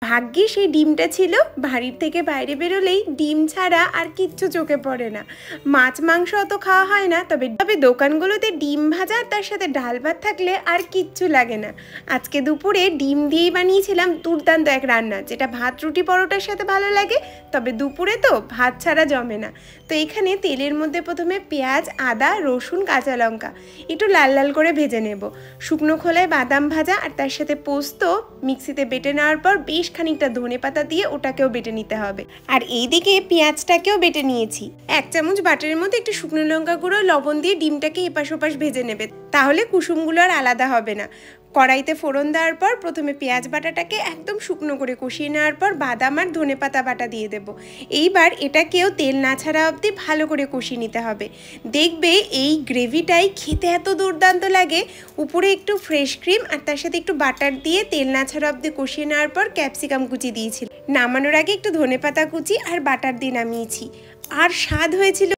ভাগ্যে সেই ডিমটা ছিল। বাড়ির থেকে বাইরে বেরোলেই ডিম ছাড়া আর কিচ্ছু চোখে পড়ে না। মাছ মাংস অত খাওয়া হয় না, তবে দোকানগুলোতে ডিম ভাজা আর তার সাথে ডাল ভাত থাকলে আর কিচ্ছু লাগে না। আজকে দুপুরে ডিম দিয়েই বানিয়েছিলাম দুর্দান্ত এক রান্না, যেটা ভাত রুটি পরোটার সাথে ভালো লাগে, তবে দুপুরে তো ভাত ছাড়া জমে না। তো এখানে তেলের মধ্যে প্রথমে পেঁয়াজ, আদা, রসুন, কাঁচা লঙ্কা একটু লাল লাল করে ভেজে নেব। শুকনো খোলায় বাদাম ভাজা আর তার সাথে পোস্ত মিক্সিতে বেটে নেওয়ার পর বেশ খানিকটা ধনেপাতা দিয়ে ওটাকেও বেটে নিতে হবে। আর এইদিকে পেঁয়াজটাকেও বেটে নিয়েছি। 1 চামচ বাটারের মধ্যে একটু শুকনো লঙ্কা গুঁড়ো, লবণ দিয়ে ডিমটাকে এপাশ ওপাশ ভেজে নেবে, তাহলে কুসুমগুলো আর আলাদা হবে না। কড়াইতে ফোড়ন দেওয়ার পর প্রথমে পেঁয়াজ বাটাটাকে একদম শুকনো করে কষিয়ে নেওয়ার পর বাদাম আর ধনেপাতা বাটা দিয়ে দেব। এইবার এটাকেও তেল না ছাড়া অবধি ভালো করে কষিয়ে নিতে হবে। দেখবে এই গ্রেভিটাই খেতে এত দুর্দান্ত লাগে। উপরে একটু ফ্রেশ ক্রিম আর তার সাথে একটু বাটার দিয়ে তেল না ছাড়া অবধি কষিয়ে নেওয়ার পর ক্যাপসিকাম কুচি দিয়েছিল। নামানোর আগে একটু ধনেপাতা কুচি আর বাটার দিয়ে নামিয়েছি। আর স্বাদ হয়েছিল